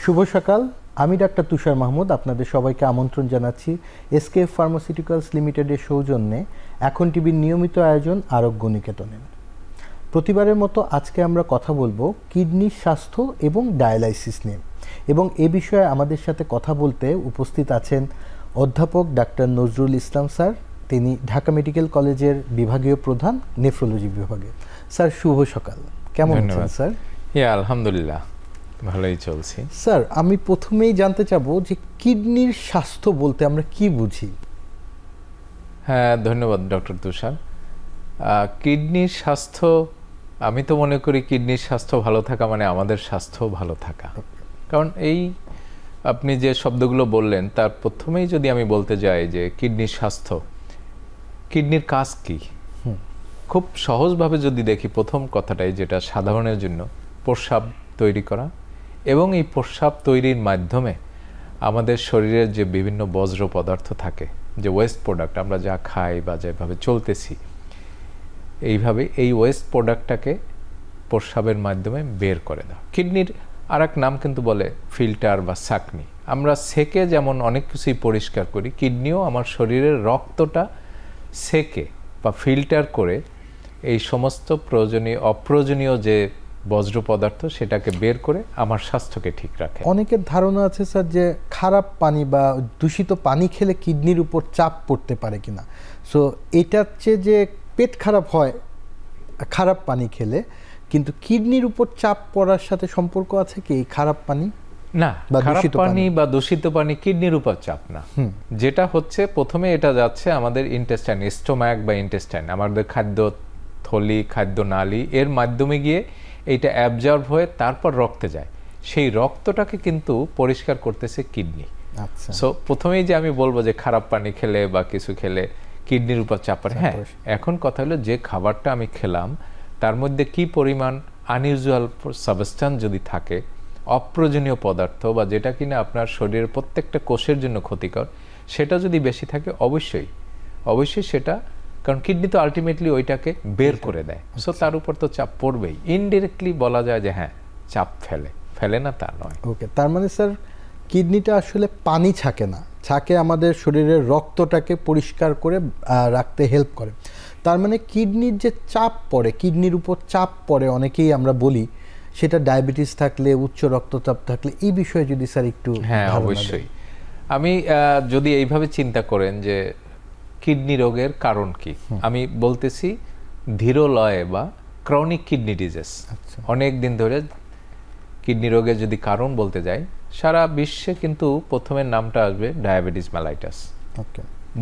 শুভ সকাল। আমি ডাক্তার তুষার মাহমুদ আপনাদের সবাইকে আমন্ত্রণ জানাচ্ছি এসকেএফ ফার্মাসিউটিক্যালস লিমিটেডের সৌজন্যে এখন টিভির নিয়মিত আয়োজন আরোগ্য নিকেতনে। প্রতিবারের মতো আজকে আমরা কথা বলবো কিডনির স্বাস্থ্য এবং ডায়ালাইসিস নিয়ে, এবং এ বিষয়ে আমাদের সাথে কথা বলতে উপস্থিত আছেন অধ্যাপক ডাক্তার নজরুল ইসলাম স্যার। তিনি ঢাকা মেডিকেল কলেজের বিভাগীয় প্রধান, নেফ্রোলজি বিভাগে। স্যার শুভ সকাল, কেমন আছেন স্যার? আলহামদুলিল্লাহ, ভালোই চলছে। স্যার, আমি প্রথমেই জানতে চাবো যে কিডনির স্বাস্থ্য বলতে আমরা কি বুঝি? হ্যাঁ, ধন্যবাদ ডক্টর তুষার। কিডনির স্বাস্থ্য, আমি তো মনে করি কিডনির স্বাস্থ্য ভালো থাকা মানে আমাদের স্বাস্থ্য ভালো থাকা। কারণ এই আপনি যে শব্দগুলো বললেন তার প্রথমেই যদি আমি বলতে যাই যে কিডনির স্বাস্থ্য, কিডনির কাজ কি, খুব সহজভাবে যদি দেখি, প্রথম কথাটাই যেটা সাধারণের জন্য, প্রস্রাব তৈরি করা, এবং এই প্রস্রাব তৈরির মাধ্যমে আমাদের শরীরের যে বিভিন্ন বজ্র পদার্থ থাকে, যে ওয়েস্ট প্রোডাক্ট, আমরা যা খাই বা যেভাবে চলতেছি, এইভাবে এই ওয়েস্ট প্রোডাক্টটাকে প্রস্রাবের মাধ্যমে বের করে দেওয়া। কিডনির আর এক নাম কিন্তু বলে ফিল্টার বা ছাঁকনি। আমরা সেকে যেমন অনেক কিছুই পরিষ্কার করি, কিডনিও আমার শরীরের রক্তটা সেকে বা ফিল্টার করে এই সমস্ত প্রয়োজনীয় অপ্রয়োজনীয় যে বজ্র পদার্থ সেটাকে বের করে আমার স্বাস্থ্যকে ঠিক রাখে। অনেকের ধারণা আছে স্যার যে খারাপ পানি বা দূষিত পানি খেলে কিডনির উপর চাপ পড়তে পারে কিনা। সো এটার চেয়ে যে পেট খারাপ হয় খারাপ পানি খেলে, কিন্তু কিডনির উপর চাপ পড়ার সাথে সম্পর্ক আছে কি এই খারাপ পানি? না, খারাপ পানি বা দূষিত পানি কিডনির উপর চাপ না। যেটা হচ্ছে, প্রথমে এটা যাচ্ছে আমাদের ইন্টেস্টাইন, স্টোম্যাক বা ইন্টেস্টাইন, আমাদের খাদ্য থলি, খাদ্য নালী, এর মাধ্যমে গিয়ে এইটা অ্যাবজর্ব হয়ে তারপর রক্তে যায়। সেই রক্তটাকে কিন্তু পরিষ্কার করতেছে কিডনি। আচ্ছা, সো প্রথমেই যে আমি বলবো যে খারাপ পানি খেলে বা কিছু খেলে কিডনির উপর চাপ পড়ে, হ্যাঁ, এখন কথা হলো যে খাবারটা আমি খেলাম তার মধ্যে কি পরিমাণ আনইউজুয়াল সাবস্টেন্স যদি থাকে, অপ্রয়োজনীয় পদার্থ বা যেটা কিনা আপনার শরীরের প্রত্যেকটা কোষের জন্য ক্ষতিকর, সেটা যদি বেশি থাকে অবশ্যই সেটা, কারণ কিডনি তো আলটিমেটলি ওইটাকে বের করে দেয়। সো তার উপর তো চাপ পড়বেই। ইনডিরেক্টলি বলা যায় যে হ্যাঁ, চাপ ফেলে না তা নয়। ওকে, তার মানে স্যার কিডনিটা আসলে পানি ছাকে না, ছাকে আমাদের শরীরের রক্তটাকে পরিষ্কার করে রাখতে হেল্প করে। তার মানে কিডনির যে চাপ পড়ে, কিডনির উপর চাপ পড়ে, অনেকেই আমরা বলি সেটা ডায়াবেটিস থাকলে, উচ্চ রক্তচাপ থাকলে, এই বিষয়ে যদি স্যার একটু। হ্যাঁ, অবশ্যই। আমি যদি এইভাবে চিন্তা করেন যে কিডনি রোগের কারণ কি, আমি বলতেছি ধীরলয়ে বা ক্রনিক কিডনি ডিজিজ। অনেক দিন ধরে কিডনি রোগের যদি কারণ বলতে যাই, সারা বিশ্বে কিন্তু প্রথমের নামটা আসবে ডায়াবেটিস মেলাইটাস,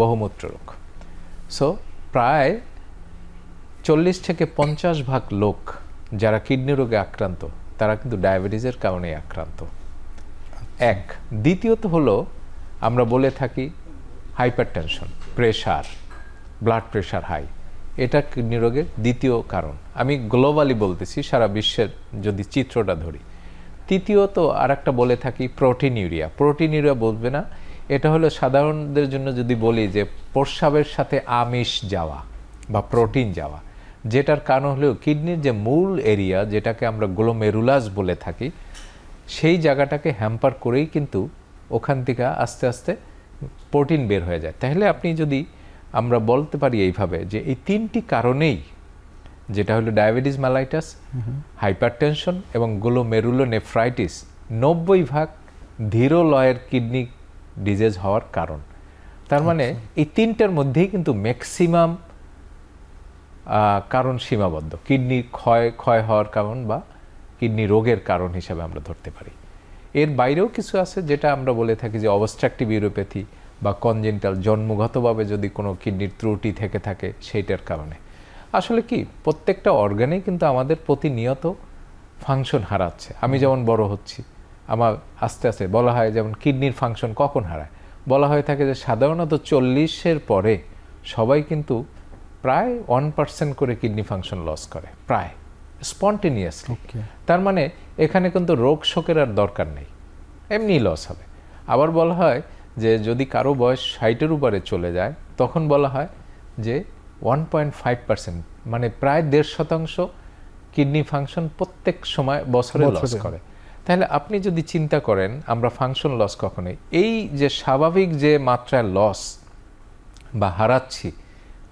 বহুমূত্র রোগ। সো প্রায় 40 থেকে 50% লোক যারা কিডনি রোগে আক্রান্ত তারা কিন্তু ডায়াবেটিসের কারণে আক্রান্ত। এক, দ্বিতীয়ত হলো আমরা বলে থাকি hypertension, pressure, blood pressure high, এটা কিডনি রোগের দ্বিতীয় কারণ। আমি গ্লোবালি বলতেছি, সারা বিশ্বের যদি চিত্রটা ধরি। তৃতীয়ত আর একটা বলে থাকি প্রোটিনিউরিয়া বলবে না, এটা হলো সাধারণদের জন্য যদি বলি যে প্রস্রাবের সাথে আমিষ যাওয়া বা প্রোটিন যাওয়া, যেটার কারণ হলেও কিডনির যে মূল এরিয়া যেটাকে আমরা গ্লোমেরুলাস বলে থাকি, সেই জায়গাটাকে হ্যাম্পার করেই কিন্তু ওখান থেকে আস্তে আস্তে প্রোটিন বের হয়ে যায়। তাহলে আপনি যদি আমরা বলতে পারি এইভাবে যে এই তিনটি কারণেই, যেটা হলো ডায়াবেটিস মেলাইটাস, হাইপারটেনশন এবং গ্লোমেরুলোনেফ্রাইটিস, 90% ধীরলয়ের কিডনি ডিজিজ হওয়ার কারণ। তার মানে এই তিনটার মধ্যেই কিন্তু ম্যাক্সিমাম কারণ সীমাবদ্ধ কিডনি ক্ষয় হওয়ার কারণ বা কিডনি রোগের কারণ হিসাবে আমরা ধরতে পারি। এর বাইরেও কিছু আছে যেটা আমরা বলে থাকি যে অবস্ট্রাকটিভ ইউরোপ্যাথি বা কনজেনিটাল, জন্মগতভাবে যদি কোনো কিডনির ত্রুটি থেকে থাকে সেইটার কারণে। আসলে কি প্রত্যেকটা অর্গানে কিন্তু আমাদের প্রতিনিয়ত ফাংশন হারাচ্ছে। আমি যেমন বড় হচ্ছি, আমার আস্তে আস্তে বলা হয় যেমন কিডনির ফাংশন কখন হারায়, বলা হয়ে থাকে যে সাধারণত 40-এর পরে সবাই কিন্তু প্রায় 1% করে কিডনি ফাংশন লস করে, প্রায় স্পন্টেনিয়াসলি। তার মানে এখানে কিন্তু রোগ শোকের আর দরকার নেই, এমনি লস হবে। আবার বলা হয় যে যদি কারো বয়স 60-এর উপরে চলে যায়, তখন বলা হয় যে 1.5%, মানে প্রায় 1.5% কিডনি ফাংশন প্রত্যেক সময় বছরে লস করে। তাহলে আপনি যদি চিন্তা করেন আমরা ফাংশন লস কখনোই, এই যে স্বাভাবিক যে মাত্রায় লস বা হারাচ্ছি,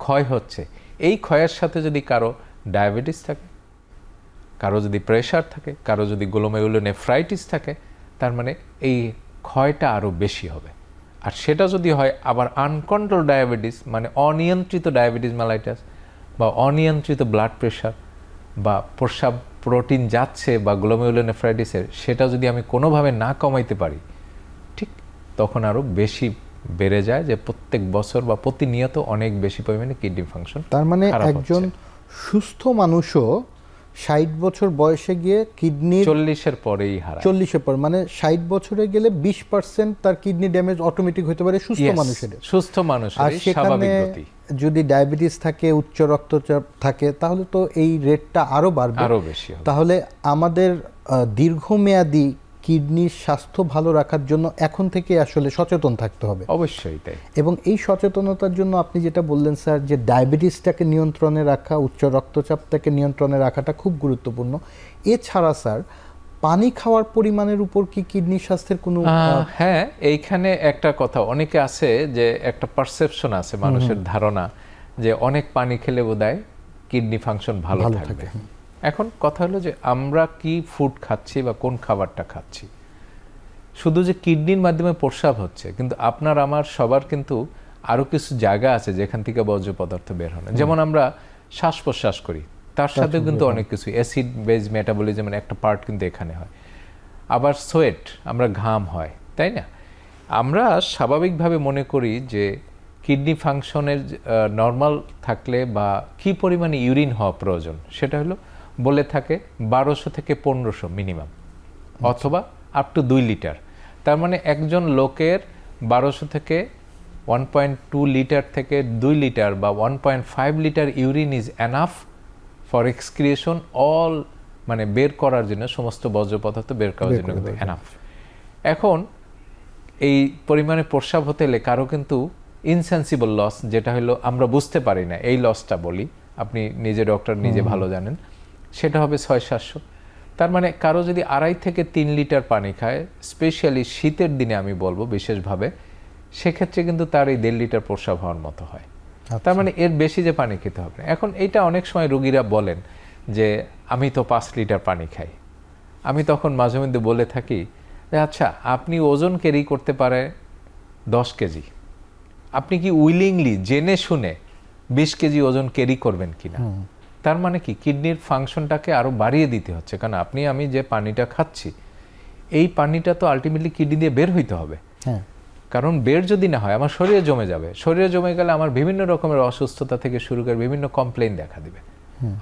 ক্ষয় হচ্ছে, এই ক্ষয়ের সাথে যদি কারো ডায়াবেটিস থাকে, কারো যদি প্রেশার থাকে, কারো যদি গ্লোমেরুলোনেফ্রাইটিস থাকে, তার মানে এই ক্ষয়টা আরও বেশি হবে। আর সেটা যদি হয় আবার আনকন্ট্রোল ডায়াবেটিস, মানে অনিয়ন্ত্রিত ডায়াবেটিস মেলাইটাস বা অনিয়ন্ত্রিত ব্লাড প্রেশার বা প্রস্রাব প্রোটিন যাচ্ছে বা গ্লোমেরুলোনেফ্রাইটিসের, সেটা যদি আমি কোনোভাবে না কমাইতে পারি, ঠিক তখন আরও বেশি বেড়ে যায়, যে প্রত্যেক বছর বা প্রতিনিয়ত অনেক বেশি পরিমাণে কিডনি ফাংশন। তার মানে একজন সুস্থ মানুষও 60 বছর বয়সে গিয়ে কিডনি 40-এর পরেই হারায়। 40-এর পর, মানে 60 বছরে গেলে 20% তার কিডনি ড্যামেজ অটোমেটিক হতে পারে সুস্থ মানুষের। সুস্থ মানুষের আর স্বাভাবিক সেখানে গতি। যদি ডায়াবেটিস থাকে, উচ্চ রক্তচাপ থাকে, তাহলে তো এই রেটটা আরো বাড়বে, আরো বেশি হবে। তাহলে আমাদের দীর্ঘমেয়াদী কিডনির স্বাস্থ্য ভালো রাখার জন্য এখন থেকে আসলে সচেতন থাকতে হবে। অবশ্যই তাই। এবং এই সচেতনতার জন্য আপনি যেটা বললেন স্যার, যে ডায়াবেটিসটাকে নিয়ন্ত্রণে রাখা, উচ্চ রক্তচাপটাকে নিয়ন্ত্রণে রাখাটা খুব গুরুত্বপূর্ণ। এছাড়া স্যার, পানি খাওয়ার পরিমাণের উপর কি কিডনি স্বাস্থ্যের কোনো হ্যাঁ, এইখানে একটা কথা, অনেকে আছে যে একটা পারসেপশন আছে, মানুষের ধারণা যে অনেক পানি খেলে বোধহয় কিডনি ফাংশন ভালো থাকবে। এখন কথা হলো যে আমরা কি ফুড খাচ্ছি বা কোন খাবারটা খাচ্ছি। শুধু যে কিডনির মাধ্যমে প্রস্রাব হচ্ছে, কিন্তু আপনার আমার সবার কিন্তু আরো কিছু জায়গা আছে যেখান থেকে বর্জ্য পদার্থ বের হয়। যেমন আমরা শ্বাস প্রশ্বাস করি, তার সাথে কিন্তু অনেক কিছু অ্যাসিড বেজ মেটাবলিজমের একটা পার্ট কিন্তু এখানে হয়। আবার সোয়েট, আমরা ঘাম হয়, তাই না? আমরা স্বাভাবিকভাবে মনে করি যে কিডনি ফাংশনের নর্মাল থাকলে বা কি পরিমাণে ইউরিন হওয়া প্রয়োজন, সেটা হলো বলে থাকে 1200 থেকে 1500 মিনিমাম, অথবা আপ টু 2 লিটার। তার মানে একজন লোকের 1200 থেকে 1.2 লিটার থেকে 2 লিটার বা 1.5 litre urine is enough for excoriation all, মানে বের করার জন্য, সমস্ত বর্জ্য পদার্থ বের করার জন্য কিন্তু এনাফ। এখন এই পরিমাণে প্রস্রাব হতে হলে কারো কিন্তু ইনসেন্সিবল লস, যেটা হলো আমরা বুঝতে পারি না, এই লসটা বলি, আপনি নিজে ডক্টর নিজে ভালো জানেন, সেটা হবে 600-700। তার মানে কারো যদি 2.5 থেকে 3 লিটার পানি খায়, স্পেশালি শীতের দিনে আমি বলবো বিশেষভাবে, সেক্ষেত্রে কিন্তু তার এই 1.5 লিটার প্রস্রাব হওয়ার মতো হয়। তার মানে এর বেশি যে পানি খেতে হবে না। এখন এইটা অনেক সময় রোগীরা বলেন যে আমি তো 5 লিটার পানি খাই। আমি তখন মাঝে মধ্যে বলে থাকি যে আচ্ছা, আপনি ওজন ক্যারি করতে পারে 10 কেজি, আপনি কি উইলিংলি জেনে শুনে 20 কেজি ওজন ক্যারি করবেন কিনা? তার মানে কি কিডনির ফাংশনটাকে আরো বাড়িয়ে দিতে হচ্ছে, কারণ আপনি আমি যে পানিটা খাচ্ছি, এই পানিটা তো আলটিমেটলি কিডনি দিয়ে বের হইতে হবে। কারণ বের যদি না হয় আমার শরীরে জমে যাবে, শরীরে জমে গেলে আমার বিভিন্ন রকমের অসুস্থতা থেকে শুরু করে বিভিন্ন কমপ্লেইন দেখা দিবে।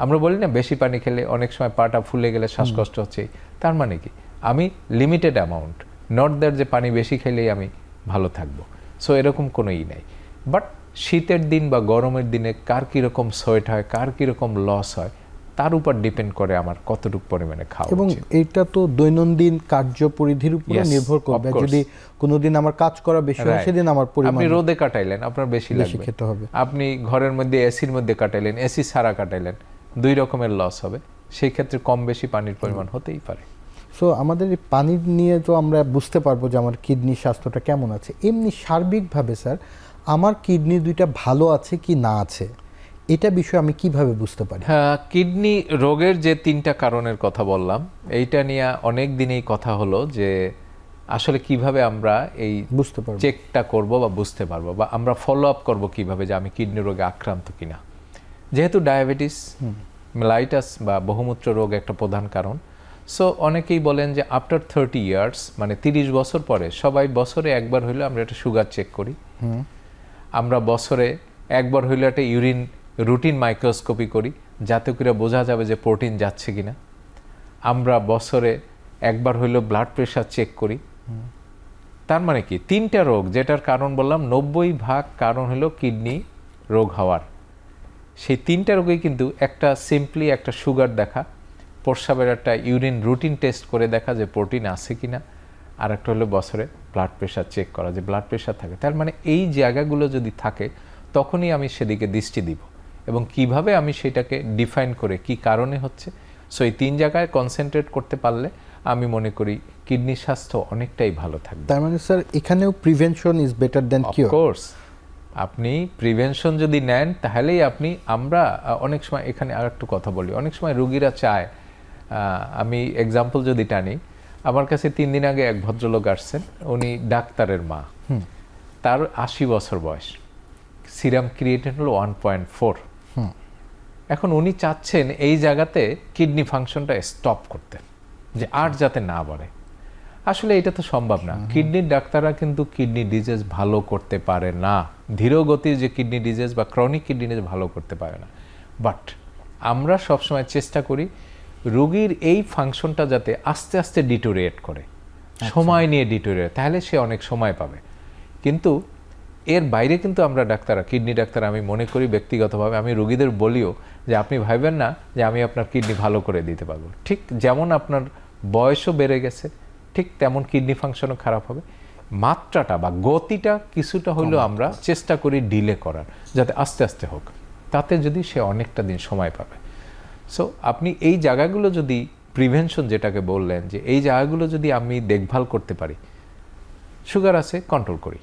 আমরা বলি না বেশি পানি খেলে অনেক সময় পাটা ফুলে গেলে শ্বাসকষ্ট হচ্ছে, তার মানে কি আমি লিমিটেড অ্যামাউন্ট, নট দ্যাট যে পানি বেশি খেলেই আমি ভালো থাকবো। সো এরকম কোনো নাই। বাট শীতের দিন বা গরমের দিনে কার কীরকম সোয়েট হয়, কার কীরকম লস হয়, তার উপর ডিপেন্ড করে আমার কতটুকু পরিমাণে খাওয়া। এবং এটা তো দৈনন্দিন কার্যপরিধির উপর নির্ভর করবে। যদি কোনোদিন আমার কাজ করা বেশি হয়, সেদিন আমার পরিমাণ, আপনি রোদে কাটাইলেন আপনার বেশি লাগবে খেতে হবে, আপনি ঘরের মধ্যে এসির মধ্যে কাটাইলেন, এসি ছাড়া কাটাইলেন, 2 রকমের লস হবে। সেই ক্ষেত্রে কম বেশি পানির পরিমাণ হতেই পারে। সো আমাদের এই পানির নিয়ে তো আমরা বুঝতে পারবো যে আমার কিডনির স্বাস্থ্যটা কেমন আছে। এমনি সার্বিকভাবে স্যার, আমার কিডনি দুইটা ভালো আছে কি না আছে, এটা বিষয়ে আমি কিভাবে বুঝতে পারি? হ্যাঁ, কিডনি রোগের যে 3টা কারণের কথা বললাম, এইটা নিয়ে অনেক দিনেই কথা হলো যে আসলে কিভাবে আমরা এই বুঝতে পারবো, চেকটা করব বা বুঝতে পারবো, বা আমরা ফলো আপ করবো কিভাবে যে আমি কিডনি রোগে আক্রান্ত কিনা। যেহেতু ডায়াবেটিস মেলাইটাস বা বহুমূত্র রোগ একটা প্রধান কারণ, সো অনেকেই বলেন যে আফটার 30 ইয়ার্স, মানে 30 বছর পরে, সবাই বছরে একবার হইলে আমরা একটা সুগার চেক করি, আমরা বছরে একবার হইলে একটা ইউরিন রুটিন মাইক্রোস্কোপি করি, যাতে করে বোঝা যাবে যে প্রোটিন যাচ্ছে কিনা। আমরা বছরে একবার হইলেও ব্লাড প্রেশার চেক করি। তার মানে কি 3টা রোগ, যেটার কারণ বললাম 90% কারণ হলো কিডনি রোগ হওয়ার। সেই 3টা রোগেই কিন্তু একটা সিম্পলি একটা সুগার দেখা, প্রস্রাবের একটা ইউরিন রুটিন টেস্ট করে দেখা যে প্রোটিন আছে কিনা, আর একটা হলো বছরে ব্লাড প্রেশার চেক করা যে ব্লাড প্রেশার থাকে। তার মানে এই জায়গাগুলো যদি থাকে, তখনই আমি সেদিকে দৃষ্টি দিব, এবং কিভাবে আমি সেটাকে ডিফাইন করে কি কারণে হচ্ছে। সো এই 3 জায়গায় কনসেন্ট্রেট করতে পারলে আমি মনে করি কিডনির স্বাস্থ্য অনেকটাই ভালো থাকবে। তার মানে স্যার এখানেও prevention is better than cure. Of course আপনি প্রিভেনশন যদি নেন তাহলেই আমরা অনেক সময় এখানে আর একটু কথা বলি, অনেক সময় রোগীরা চায়, আমি এক্সাম্পল যদি টানি, আমার কাছে 3 দিন আগে এক ভদ্রলোক আসছেন, উনি ডাক্তারের মা, তার 80 বছর বয়স, সিরাম ক্রিয়েটিন হলো 1.4। এখন উনি চাচ্ছেন এই জায়গাতে কিডনি ফাংশনটা স্টপ করতে, যে আর যাতে না বাড়ে। আসলে এটা তো সম্ভব না। কিডনির ডাক্তাররা কিন্তু কিডনি ডিজিজ ভালো করতে পারে না, ধীর গতির যে কিডনি ডিজিজ বা ক্রনিক কিডনি ডিজিজ ভালো করতে পারে না। বাট আমরা সবসময় চেষ্টা করি রোগীর এই ফাংশনটা যাতে আস্তে আস্তে ডিটোরিয়েট করে, সময় নিয়ে ডিটোরিয়েট, তাহলে সে অনেক সময় পাবে। কিন্তু এর বাইরে কিন্তু আমরা ডাক্তাররা, কিডনি ডাক্তার, আমি মনে করি ব্যক্তিগতভাবে, আমি রোগীদের বলিও যে আপনি ভাববেন না যে আমি আপনার কিডনি ভালো করে দিতে পারবো। ঠিক যেমন আপনার বয়সও বেড়ে গেছে, ঠিক তেমন কিডনি ফাংশনও খারাপ হবে। মাত্রাটা বা গতিটা কিছুটা হলেও আমরা চেষ্টা করি ডিলে করার, যাতে আস্তে আস্তে হোক, তাতে যদি সে অনেকটা দিন সময় পাবে। সো আপনি এই জায়গাগুলো যদি প্রিভেনশন যেটাকে বললেন, যে এই জায়গাগুলো যদি আমি দেখভাল করতে পারি, সুগার আছে কন্ট্রোল করি,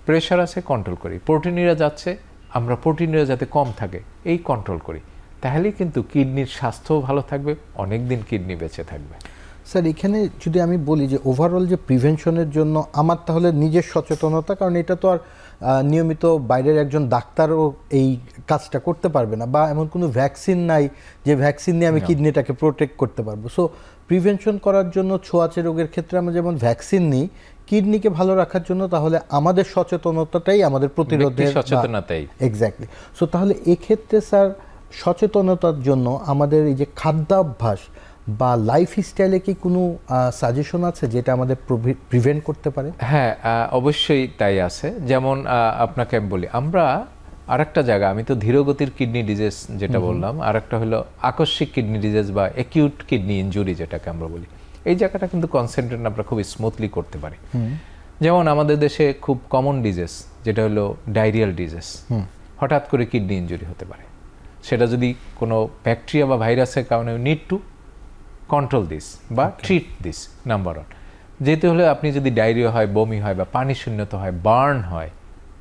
প্রেশার আছে কন্ট্রোল করি, প্রোটিনিরা যাচ্ছে, আমরা প্রোটিনিরা যাতে কম থাকে এই কন্ট্রোল করি, তাহলেই কিন্তু কিডনির স্বাস্থ্যও ভালো থাকবে, অনেক দিন কিডনি বেঁচে থাকবে। স্যার এখানে যদি আমি বলি যে ওভারঅল যে প্রিভেনশনের জন্য আমার তাহলে নিজের সচেতনতা, কারণ এটা তো আর নিয়মিত বাইরের একজন ডাক্তারও এই কাজটা করতে পারবে না, বা এমন কোনো ভ্যাকসিন নাই যে ভ্যাকসিন নিয়ে আমি কিডনিটাকে প্রোটেক্ট করতে পারবো। সো প্রিভেনশন করার জন্য ছোঁয়াচে রোগের ক্ষেত্রে আমরা যেমন ভ্যাকসিন নিই, কিডনিকে ভালো রাখার জন্য তাহলে আমাদের সচেতনতাটাই আমাদের প্রতিরোধের সচেতনতাই এক্স্যাক্টলি। সো তাহলে এক্ষেত্রে স্যার সচেতনতার জন্য আমাদের এই যে খাদ্যাভ্যাস বা লাইফস্টাইলে কি কোনো সাজেশন আছে যেটা আমাদের প্রিভেন্ট করতে পারে? হ্যাঁ, অবশ্যই তাই আছে। যেমন আপনাকে আমি বলি, আমরা আরেকটা জায়গা, আমি তো ধীরগতির কিডনি ডিজিজ যেটা বললাম, আরেকটা হলো আকস্মিক কিডনি ডিজিজ বা অ্যাকিউট কিডনি ইনজুরি যেটাকে আমরা বলি। এই জায়গাটা কিন্তু কনসেন্ট্রেট আমরা খুব স্মুথলি করতে পারি। যেমন আমাদের দেশে খুব কমন ডিজিজ যেটা হলো ডায়রিয়াল ডিজিজ, হঠাৎ করে কিডনি ইনজুরি হতে পারে। সেটা যদি কোনো ব্যাকটেরিয়া বা ভাইরাসের কারণে নিড টু কন্ট্রোল দিস বা ট্রিট দিস, নাম্বার 1। যেহেতু হলে আপনি যদি ডায়রিয়া হয়, বমি হয় বা পানি শূন্যতা হয়, বার্ন হয়,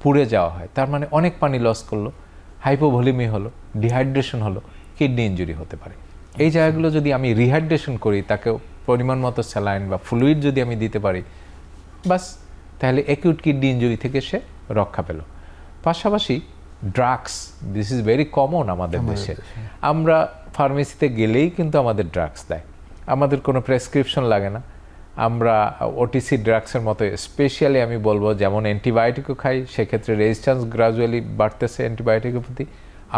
পুড়ে যাওয়া হয়, তার মানে অনেক পানি লস করলো, হাইপোভলিমি হলো, ডিহাইড্রেশন হলো, কিডনি ইনজুরি হতে পারে। এই জায়গাগুলো যদি আমি রিহাইড্রেশন করি, তাকে পরিমাণ মতো স্যালাইন বা ফ্লুইড যদি আমি দিতে পারি, বাস, তাহলে অ্যাকিউট কিডনি ইনজুরি থেকে সে রক্ষা পেল। পাশাপাশি drugs, this is very common আমাদের দেশে। আমরা ফার্মেসিতে গেলেই কিন্তু আমাদের ড্রাগস দেয়, আমাদের কোনো প্রেসক্রিপশন লাগে না। আমরা ওটিসি ড্রাগসের মতো স্পেশালি আমি বলবো, যেমন অ্যান্টিবায়োটিকও খাই, সেক্ষেত্রে রেজিস্ট্যান্স গ্রাজুয়ালি বাড়তেছে অ্যান্টিবায়োটিকের প্রতি,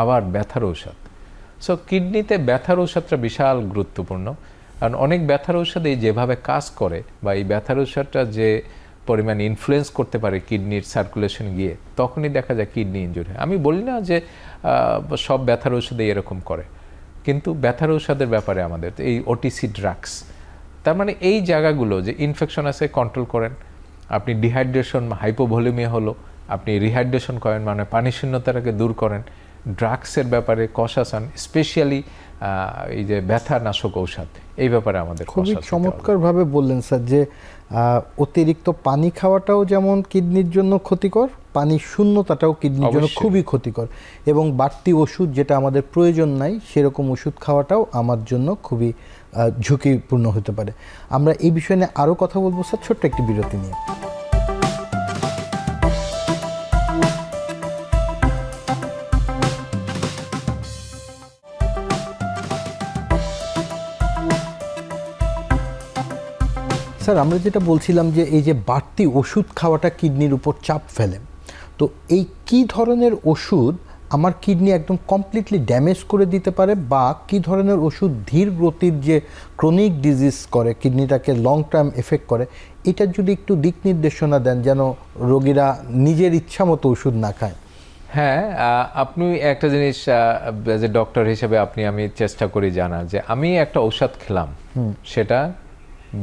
আবার ব্যথার ঔষধ। সো কিডনিতে ব্যথার ঔষধটা বিশাল গুরুত্বপূর্ণ, কারণ অনেক ব্যথার ঔষধে যেভাবে কাজ করে বা এই ব্যথার ঔষধটা যে পরিমাণ ইনফ্লুয়েন্স করতে পারে কিডনির সার্কুলেশন গিয়ে, তখনই দেখা যায় কিডনি ইনজুরি। আমি বলি না যে সব ব্যথার ঔষধে এরকম করে, কিন্তু ব্যথার ঔষধের ব্যাপারে আমাদের এই ওটিসি ড্রাগস, তার মানে এই জায়গাগুলো যে ইনফেকশন আছে কন্ট্রোল করেন, আপনি ডিহাইড্রেশন হাইপোভলিমিয়া হলো, আপনি রিহাইড্রেশন করেন, মানে পানি শূন্যতাটাকে দূর করেন। ড্রাগসের ব্যাপারে কষাসান, স্পেশালি এই যে ব্যথা নাশক ঔষধ, এই ব্যাপারে আমাদের খুবই চমৎকারভাবে বললেন স্যার, যে অতিরিক্ত পানি খাওয়াটাও যেমন কিডনির জন্য ক্ষতিকর, পানি শূন্যতাটাও কিডনির জন্য খুবই ক্ষতিকর, এবং বাড়তি ওষুধ যেটা আমাদের প্রয়োজন নাই সেরকম ওষুধ খাওয়াটাও আমার জন্য খুবই ঝুঁকিপূর্ণ হতে পারে। আমরা এই বিষয় নিয়ে আরও কথা বলবো স্যার, ছোট্ট একটি বিরতি নিয়ে। স্যার আমরা যেটা বলছিলাম যে এই যে বাড়তি ওষুধ খাওয়াটা কিডনির উপর চাপ ফেলে, তো এই কি ধরনের ওষুধ আমার কিডনি একদম কমপ্লিটলি ড্যামেজ করে দিতে পারে, বা কি ধরনের ওষুধ ধীর গতির যে ক্রনিক ডিজিজ করে, কিডনিটাকে লং টার্ম এফেক্ট করে, এটার যদি একটু দিক নির্দেশনা দেন যেন রোগীরা নিজের ইচ্ছা মতো ওষুধ না খায়। হ্যাঁ, আপনি একটা জিনিস অ্যাজ এ ডক্টর হিসেবে আমি চেষ্টা করি জানার, যে আমি একটা ঔষধ খেলাম, সেটা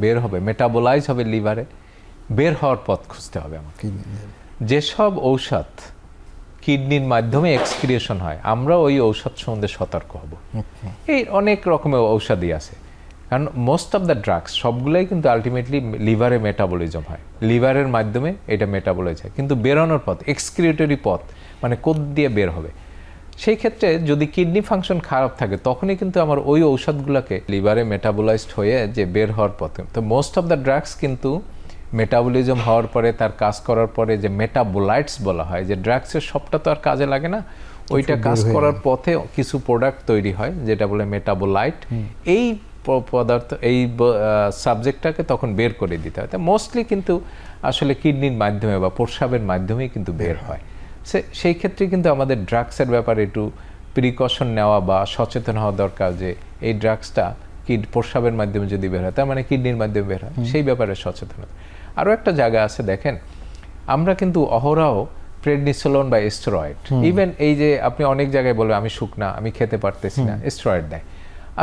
বের হবে, মেটাবোলাইজ হবে লিভারে, বের হওয়ার পথ খুঁজতে হবে আমাকে। যেসব ঔষধ কিডনির মাধ্যমে এক্সক্রিয়েশন হয়, আমরা ওই ঔষধ সম্বন্ধে সতর্ক হব। এই অনেক রকমের ঔষধই আছে, কারণ মোস্ট অফ দ্য ড্রাগস সবগুলোই কিন্তু আলটিমেটলি লিভারে মেটাবলিজম হয়, লিভারের মাধ্যমে এটা মেটাবলাইজ হয়, কিন্তু বেরোনোর পথ এক্সক্রিউটরি পথ মানে কোথ দিয়ে বের হবে। সেই ক্ষেত্রে যদি কিডনি ফাংশন খারাপ থাকে তখনই কিন্তু আমার ওই ঔষধগুলোকে লিভারে মেটাবলাইজড হয়ে যে বের হওয়ার পথে, তো মোস্ট অফ দ্য ড্রাগস কিন্তু মেটাবলিজম হওয়ার পরে তার কাজ করার পরে যে মেটাবোলাইটস বলা হয়, যে ড্রাগসের সবটা তো আর কাজে লাগে না, ওইটা কাজ করার পথে কিছু প্রোডাক্ট তৈরি হয় যেটা বলে মেটাবোলাইট। এই পদার্থ এই সাবজেক্টটাকে তখন বের করে দিতে হয়। মোস্টলি কিন্তু আসলে কিডনির মাধ্যমে বা প্রস্রাবের মাধ্যমেই কিন্তু বের হয়। সেই ক্ষেত্রে কিন্তু আমাদের ড্রাগসের ব্যাপারে একটু প্রিকশন নেওয়া বা সচেতন হওয়া দরকার, যে এই ড্রাগসটা প্রস্রাবের মাধ্যমে যদি বের হয় তার মানে কিডনির মাধ্যমে বের হয়, সেই ব্যাপারে সচেতনতা। আরও একটা জায়গা আছে, দেখেন আমরা কিন্তু অহরহ প্রেডনিসোলন বা স্টেরয়েড, ইভেন এই যে আপনি অনেক জায়গায় বলবেন আমি শুকনা, আমি খেতে পারতেছি না, স্টেরয়েড দেয়।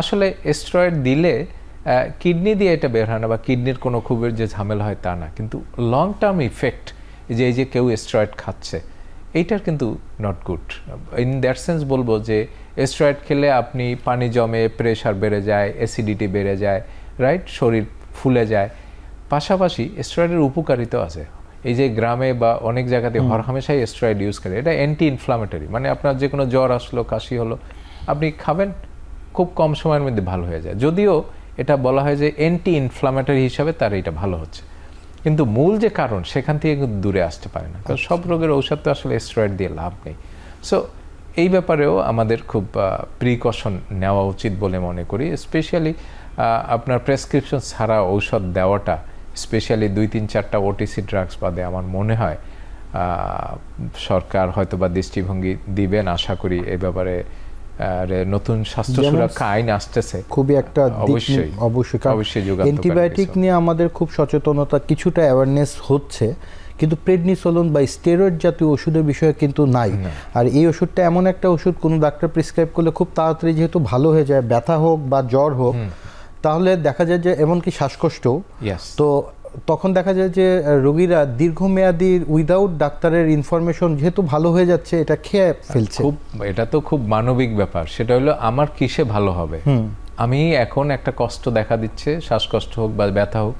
আসলে স্টেরয়েড দিলে কিডনি দিয়ে এটা বের হয় না বা কিডনির কোনো খুবের যে ঝামেলা হয় তা না, কিন্তু লং টার্ম ইফেক্ট যে এই যে কেউ স্টেরয়েড খাচ্ছে এইটার কিন্তু not good. In that sense বলবো যে স্টেরয়েড খেলে আপনি পানি জমে, প্রেশার বেড়ে যায়, অ্যাসিডিটি বেড়ে যায়, রাইট, শরীর ফুলে যায়। পাশাপাশি স্টেরয়েডের উপকারিতাও আছে। এই যে গ্রামে বা অনেক জায়গাতে হরহামেশাই স্টেরয়েড ইউজ করে, এটা অ্যান্টি ইনফ্লামেটরি, মানে আপনার যে কোনো জ্বর আসলো, কাশি হলো, আপনি খাবেন, খুব কম সময়ের মধ্যে ভালো হয়ে যায়। যদিও এটা বলা হয় যে অ্যান্টি ইনফ্লামেটরি হিসাবে তার এটা ভালো হচ্ছে, কিন্তু মূল যে কারণ সেখান থেকে কিন্তু দূরে আসতে পারে না, কারণ সব রোগের ঔষধ তো আসলে স্টেরয়েড দিয়ে লাভ নেই। সো এই ব্যাপারেও আমাদের খুব প্রিকশন নেওয়া উচিত বলে মনে করি। স্পেশালি আপনার প্রেসক্রিপশন ছাড়া ঔষধ দেওয়াটা, স্পেশালি 2-3-4টা ওটিসি ড্রাগস বাদে আমার মনে হয় সরকার হয়তো বা দৃষ্টিভঙ্গি দিবেন, আশা করি এই ব্যাপারে। নতুন স্বাস্থ্য সুরক্ষা আইন আসতেছে, খুবই একটা অবশ্যই অ্যান্টিবায়োটিক নিয়ে আমাদের খুব সচেতনতা, কিছুটা অ্যাওয়ারনেস হচ্ছে, কিন্তু প্রেডনিসোলন বা স্টেরয়েড জাতীয় ওষুধের বিষয়ে কিন্তু নাই। আর এই ওষুধটা এমন একটা ওষুধ কোনো ডাক্তার প্রেসক্রাইব করলে খুব তাড়াতাড়ি যেহেতু ভালো হয়ে যায়, ব্যথা হোক বা জ্বর হোক, তাহলে দেখা যায় যে এমনকি শ্বাসকষ্ট, তো তখন দেখা যায় যে রোগীরা দীর্ঘমেয়াদী উইদাউট ডাক্তারের ইনফরমেশন যেহেতু ভালো হয়ে যাচ্ছে এটা খেয়ে ফেলছে। এটা তো খুব মানবিক ব্যাপার, সেটা হলো আমার কিসে ভালো হবে। আমি এখন একটা কষ্ট দেখা দিচ্ছে, শ্বাসকষ্ট হোক বা ব্যথা হোক,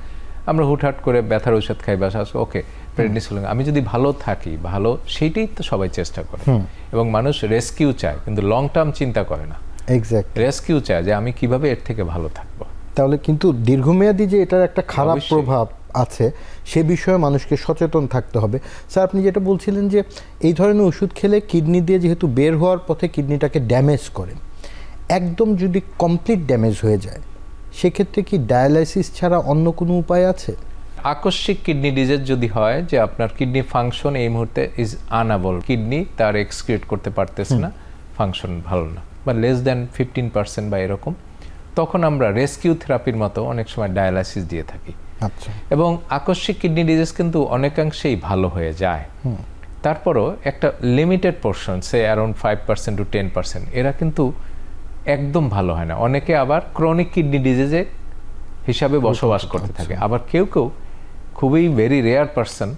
আমরা হুটহাট করে ব্যথার ঔষধ খাই বা ওকে প্রেডনিসোলন, আমি যদি ভালো থাকি, ভালো, সেইটাই তো সবাই চেষ্টা করে। এবং মানুষ রেস্কিউ চায়, কিন্তু লং টার্ম চিন্তা করে না। এক্স্যাক্ট, রেস্কিউ চায় যে আমি কিভাবে এর থেকে ভালো থাকবো। তাহলে কিন্তু দীর্ঘমেয়াদী যে এটার একটা খারাপ প্রভাব আছে সে বিষয়ে মানুষকে সচেতন থাকতে হবে। স্যার, আপনি যেটা বলছিলেন যে এই ধরনের ওষুধ খেলে কিডনি দিয়ে যেহেতু বের হওয়ার পথে কিডনিটাকে ড্যামেজ করে, একদম যদি কমপ্লিট ড্যামেজ হয়ে যায় সেক্ষেত্রে কি ডায়ালাইসিস ছাড়া অন্য কোনো উপায় আছে? আকস্মিক কিডনি ডিজিজ যদি হয় যে আপনার কিডনি ফাংশন এই মুহূর্তে ইজ আনএবল, কিডনি তার এক্সক্রিট করতে পারতেছে না, ফাংশন ভালো না বা লেস দ্যান 15% বা এরকম, তখন আমরা রেস্কিউ থেরাপির মতো অনেক সময় ডায়ালাইসিস দিয়ে থাকি। আচ্ছা। এবং আকস্মিক কিডনি ডিজিজ কিন্তু অনেকাংশেই ভালো হয়ে যায়। তারপরও একটা limited portion, say around 5% to 10%, এরা কিন্তু একদম ভালো হয় না। অনেকে আবার ক্রনিক কিডনি ডিজিজে হিসাবে বসবাস করতে থাকে। আবার কেউ কেউ খুবই ভেরি রেয়ার পারসন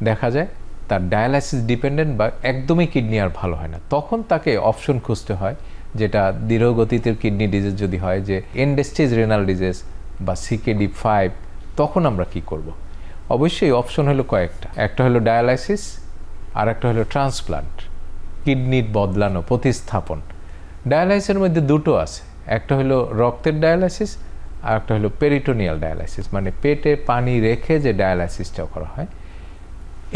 দেখা যায় তার ডায়ালাইসিস ডিপেন্ডেন্ট বা একদমই কিডনি আর ভালো হয় না, তখন তাকে অপশন খুঁজতে হয়, যেটা দীর্ঘগতিতে কিডনি ডিজিজ যদি হয়, যে এন্ড স্টেজ রেনাল ডিজিজ বা CKD5, তখন আমরা কি করব? অবশ্যই অপশন হলো কয়েকটা, একটা হলো ডায়ালাইসিস, আর একটা হলো ট্রান্সপ্লান্ট, কিডনির বদলানো, প্রতিস্থাপন। ডায়ালাইসিসের মধ্যে দুটো আছে, একটা হলো রক্তের ডায়ালাইসিস আর একটা হলো পেরিটোনিয়াল ডায়ালাইসিস, মানে পেটে পানি রেখে যে ডায়ালাইসিসটা করা হয়।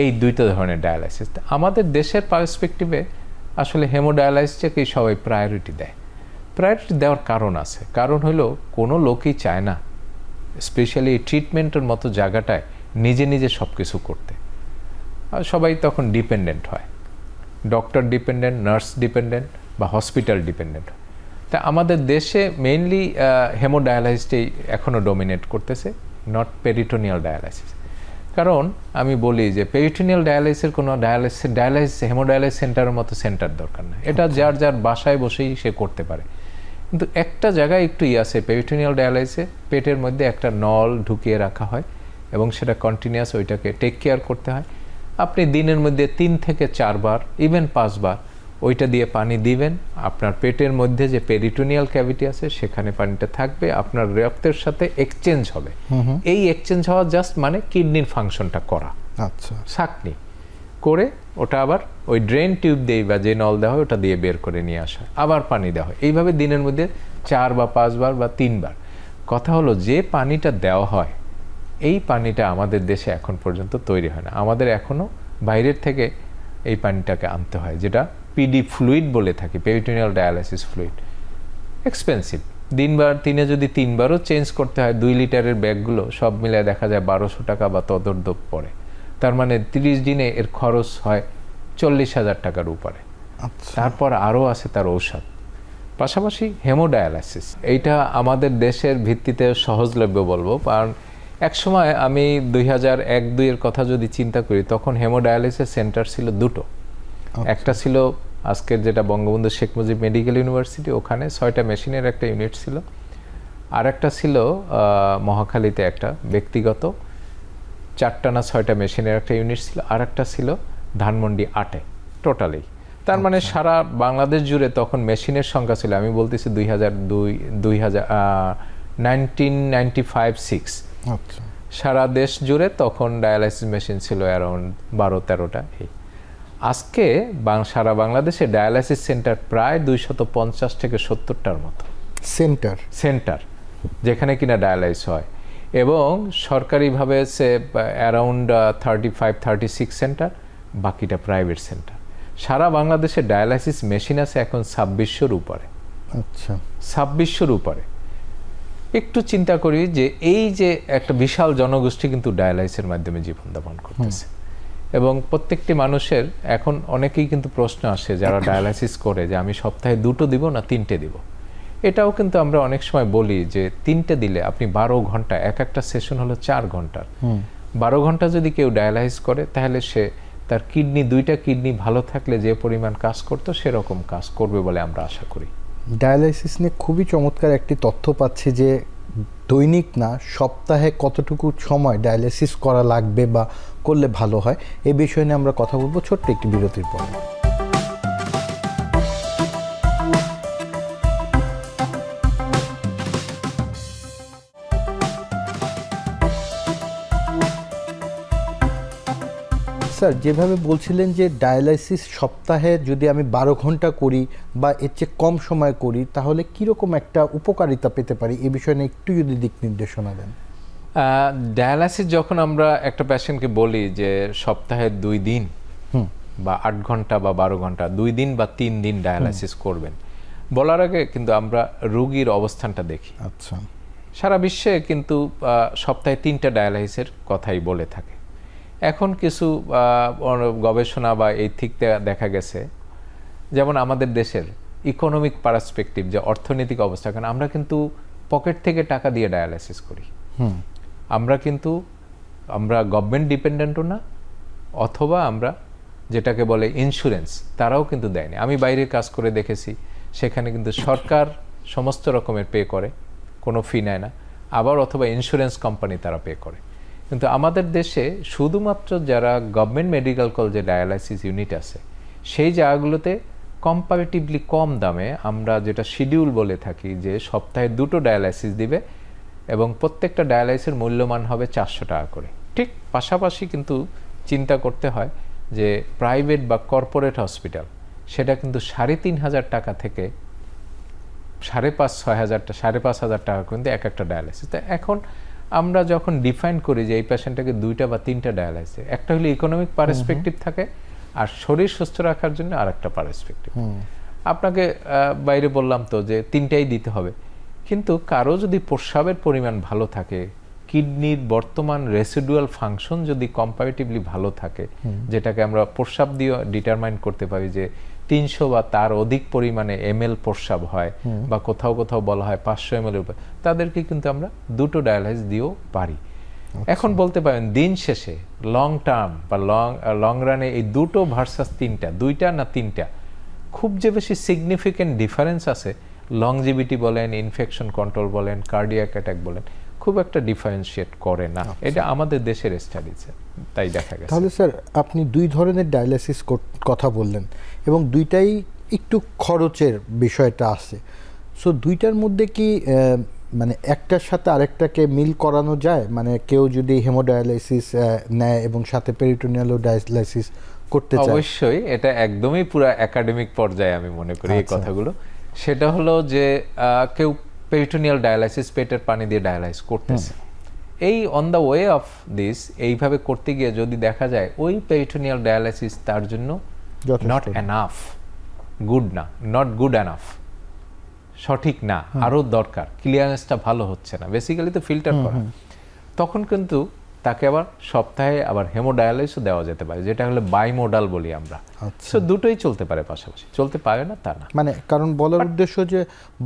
এই দুইটা ধরনের ডায়ালাইসিস আমাদের দেশের পার্সপেক্টিভে আসলে হেমোডায়ালাইসিসটাকেই সবাই প্রায়োরিটি দেয়। প্রায়োরিটি দেওয়ার কারণ আছে, কারণ হলো কোনো লোকই চায় না স্পেশালি ট্রিটমেন্টের মতো জায়গাটায় নিজে নিজে সব কিছু করতে। সবাই তখন ডিপেন্ডেন্ট হয়, ডক্টর ডিপেন্ডেন্ট, নার্স ডিপেন্ডেন্ট বা হসপিটাল ডিপেন্ডেন্ট। তা আমাদের দেশে মেইনলি হেমোডায়ালাইসিসটাই এখনও ডমিনেট করতেছে, নট পেরিটোনিয়াল ডায়ালাইসিস। কারণ আমি বলি যে পেরিটোনিয়াল ডায়ালাইসিসের কোনো হেমোডায়ালাইসিস সেন্টারের মতো সেন্টার দরকার না, এটা যার যার বাসায় বসেই সে করতে পারে। কিন্তু একটা জায়গায় একটু আছে, পেরিটোনিয়াল ডায়ালাইসিসে পেটের মধ্যে একটা নল ঢুকিয়ে রাখা হয় এবং সেটা কন্টিনিউয়াস, ওইটাকে টেক কেয়ার করতে হয়। আপনি দিনের মধ্যে 3 থেকে 4 বার, ইভেন 5 বার ওইটা দিয়ে পানি দিবেন, আপনার পেটের মধ্যে যে পেরিটোনিয়াল ক্যাভিটি আছে সেখানে পানিটা থাকবে, আপনার রক্তের সাথে এক্সচেঞ্জ হবে। এই এক্সচেঞ্জ হওয়া জাস্ট মানে কিডনির ফাংশনটা করা। আচ্ছা, ছাঁকনি করে ওটা আবার ওই ড্রেন টিউব দিয়ে বা যে নল দেওয়া হয় ওটা দিয়ে বের করে নিয়ে আসা, আবার পানি দেওয়া হয়। এইভাবে দিনের মধ্যে 4 বা 5 বার বা 3 বার। কথা হলো যে পানিটা দেওয়া হয় এই পানিটা আমাদের দেশে এখন পর্যন্ত তৈরি হয় না। আমাদের এখনও বাইরের থেকে এই পানিটাকে আনতে হয়, যেটা পিডি ফ্লুইড বলে থাকি, পেরিটোনিয়াল ডায়ালাইসিস ফ্লুইড। এক্সপেন্সিভ। দিনে যদি 3 বারও চেঞ্জ করতে হয়, 2 লিটারের ব্যাগগুলো সব মিলে দেখা যায় 1200 টাকা বা তদর্থ পড়ে। তার মানে 30 দিনে এর খরচ হয় 40,000 টাকার উপরে। তারপর আরও আছে তার ঔষধ, পাশাপাশি হেমোডায়ালাইসিস। এইটা আমাদের দেশের ভিত্তিতে সহজলভ্য বলবো, কারণ একসময় আমি 2001-2 কথা যদি চিন্তা করি, তখন হেমোডায়ালিসিস সেন্টার ছিল 2টো। একটা ছিল আজকের যেটা বঙ্গবন্ধু শেখ মুজিব মেডিকেল ইউনিভার্সিটি, ওখানে 6টা মেশিনের একটা ইউনিট ছিল। আর একটা ছিল মহাখালীতে একটা ব্যক্তিগত 4টা না 6টা মেশিনের একটা ইউনিট ছিল। আর একটা ছিল ধানমন্ডি 8-এ টোটালি। তার মানে সারা বাংলাদেশ জুড়ে তখন মেশিনের সংখ্যা ছিল, আমি বলতেছি 1995-6। আচ্ছা, সারা দেশ জুড়ে তখন ডায়ালাইসিস মেশিন ছিল অ্যারাউন্ড 12-13টা। আজকে সারা বাংলাদেশে ডায়ালাইসিস সেন্টার প্রায় 250 থেকে 70টার মতো সেন্টার যেখানে কিনা ডায়ালাইস হয়, এবং সরকারিভাবে সে অ্যারাউন্ড 35-36 সেন্টার, বাকিটা প্রাইভেট সেন্টার। সারা বাংলাদেশে ডায়ালাইসিস মেশিন আছে এখন 2600-র উপরে। আচ্ছা, 2600-র উপরে। একটু চিন্তা করি যে এই যে একটা বিশাল জনগোষ্ঠী কিন্তু ডায়ালাইসিসের মাধ্যমে জীবনযাপন করতেছে, এবং প্রত্যেকটি মানুষের এখন অনেকেই কিন্তু প্রশ্ন আসে যারা ডায়ালাইসিস করে যে আমি সপ্তাহে 2টো দিব না 3টে দিব। এটাও কিন্তু আমরা অনেক সময় বলি যে 3টে দিলে আপনি 12 ঘন্টা, একটা সেশন হলো 4 ঘন্টার, 12 ঘন্টা যদি কেউ ডায়ালাইসিস করে তাহলে সে তার দুইটা কিডনি ভালো থাকলে যে পরিমাণ কাজ করতো সেরকম কাজ করবে বলে আমরা আশা করি। ডায়ালাইসিস নিয়ে খুবই চমৎকার একটি তথ্য পাচ্ছি যে দৈনিক না সপ্তাহে কতটুকু সময় ডায়ালাইসিস করা লাগবে বা করলে ভালো হয়, এই বিষয় নিয়ে আমরা কথা বলবো ছোট্ট একটি বিরতির পর। স্যার, যেভাবে বলছিলেন যে ডায়ালাইসিস সপ্তাহে যদি আমি 12 ঘন্টা করি বা এর চেয়ে কম সময় করি তাহলে কীরকম একটা উপকারিতা পেতে পারি, এ বিষয়ে নিয়ে একটু যদি দিক নির্দেশনা দেন। ডায়ালাইসিস যখন আমরা একটা পেশেন্টকে বলি যে সপ্তাহে 2 দিন বা 8 ঘন্টা বা 12 ঘন্টা 2 দিন বা 3 দিন ডায়ালাইসিস করবেন, বলার আগে কিন্তু আমরা রোগীর অবস্থানটা দেখি। আচ্ছা, সারা বিশ্বে কিন্তু সপ্তাহে 3টা ডায়ালাইসিসের কথাই বলে থাকে। এখন কিছু গবেষণা বা এই থেকে দেখা গেছে, যেমন আমাদের দেশের ইকোনমিক পার্সপেক্টিভ, যে অর্থনৈতিক অবস্থা, কারণ আমরা কিন্তু পকেট থেকে টাকা দিয়ে ডায়ালাইসিস করি। আমরা গভর্নমেন্ট ডিপেন্ডেন্টও না, অথবা আমরা যেটাকে বলে ইন্স্যুরেন্স, তারাও কিন্তু দেয়নি। আমি বাইরে কাজ করে দেখেছি, সেখানে কিন্তু সরকার সমস্ত রকমের পে করে, কোনো ফি নেয় না, আবার অথবা ইন্স্যুরেন্স কোম্পানি তারা পে করে। কিন্তু আমাদের দেশে শুধুমাত্র যারা গভর্নমেন্ট মেডিকেল কলেজে ডায়ালাইসিস ইউনিট আছে সেই জায়গাগুলোতে কম্পারেটিভলি কম দামে আমরা যেটা শিডিউল বলে থাকি যে সপ্তাহে 2টো ডায়ালাইসিস দিবে, এবং প্রত্যেকটা ডায়ালাইসিসের মূল্যমান হবে 400 টাকা করে। ঠিক পাশাপাশি কিন্তু চিন্তা করতে হয় যে প্রাইভেট বা কর্পোরেট হসপিটাল সেটা কিন্তু 3,500 টাকা থেকে 5,500 টাকা কিন্তু একটা ডায়ালাইসিস। তো এখন আমরা যখন ডিফাইন করি যে এই পেশেন্টটাকে 2টা বা 3টা ডায়ালাইসিস, একটা হলো ইকোনমিক পার্সপেক্টিভ থাকে, আর শরীর সুস্থ রাখার জন্য আরেকটা পার্সপেক্টিভ। আপনাকে বাইরে বললাম তো যে 3টাই দিতে হবে, কিন্তু কারো যদি প্রস্রাবের পরিমাণ ভালো থাকে, কিডনির বর্তমান রেসিডুয়াল ফাংশন যদি কম্পারেটিভলি ভালো থাকে, যেটাকে আমরা প্রস্রাব দিয়ে ডিটারমাইন করতে পারি যে 300 বা তার অধিক পরিমাণে ml প্রস্রাব হয়, বা কোথাও কোথাও বলা হয় 500 ml উপরে, তাদেরকে কিন্তু আমরা 2টো ডায়ালাইসিস দিয়েও পারি। এখন বলতে পারেন দিন শেষে লং টার্ম বা লং রানে এই 2টো ভার্সাস 3টা, 2টা না 3টা, খুব যে বেশি সিগনিফিক্যান্ট ডিফারেন্স আছে, লংজিভিটি বলেন, ইনফেকশন কন্ট্রোল বলেন, কার্ডিয়াক অ্যাটাক বলেন, খুব একটা ডিফারেন্সিয়েট করে না। এটা আমাদের দেশের স্টাডিজে তাই দেখা গেছে। তাহলে স্যার আপনি দুই ধরনের ডায়ালাইসিস কথা বললেন এবং দুইটাই একটু খরচের বিষয়টা আছে। সো দুইটার মধ্যে কি মানে একটার সাথে আরেকটাকে মিল করানো যায়? মানে কেউ যদি হেমোডায়ালাইসিস নেয় এবং সাথে পেরিটোনিয়াল ডায়ালাইসিস করতে চায়? অবশ্যই, এটা একদমই পুরো একাডেমিক পর্যায়ে আমি মনে করি এই কথাগুলো। সেটা হলো যে কেউ পেরিটোনিয়াল ডায়ালাইসিস, পেটের পানি দিয়ে ডায়ালাইস করতেছে, এই on the way of this এইভাবে করতে গিয়ে যদি দেখা যায় ওই পেরিটোনিয়াল ডায়ালাইসিস তার জন্য নট এনাফ, গুড না, নট গুড এনাফ, সঠিক না, আরও দরকার, ক্লিয়ারেন্সটা ভালো হচ্ছে না, বেসিক্যালি তো ফিল্টার করা, তখন কিন্তু তাকে আবার সপ্তাহে আবার হেমোডায়ালাইসও দেওয়া যেতে পারে, যেটা হলো বাইমোডাল বলি আমরা। সো দুটোই চলতে পারে পাশাপাশি, চলতে পারে না তা না। মানে কারণ বলার উদ্দেশ্য যে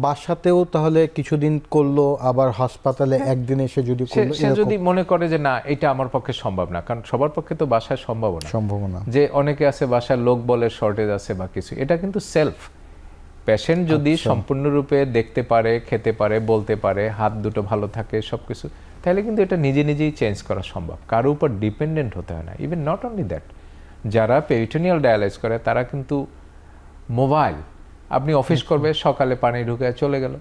বাসাতেও তাহলে কিছুদিন করলো, আবার হাসপাতালে একদিন এসে যদি করলো, সে যদি মনে করে যে না এটা আমার পক্ষে সম্ভব না, কারণ সবার পক্ষে তো বাসায় সম্ভাবনা যে অনেকে আছে বাসায় লোক বলের শর্টেজ আছে বা কিছু, এটা কিন্তু সেলফ পেশেন্ট যদি সম্পূর্ণরূপে দেখতে পারে, খেতে পারে, বলতে পারে, হাত দুটো ভালো থাকে, সবকিছু, তাহলে কিন্তু এটা নিজে নিজেই চেঞ্জ করা সম্ভব, কারোর উপর ডিপেন্ডেন্ট হতে হয় না। ইভেন নট অনলি দ্যাট, যারা পেরিটোনিয়াল ডায়ালাইস করে তারা কিন্তু মোবাইল, আপনি অফিস করবে, সকালে পানি ঢুকে চলে গেল,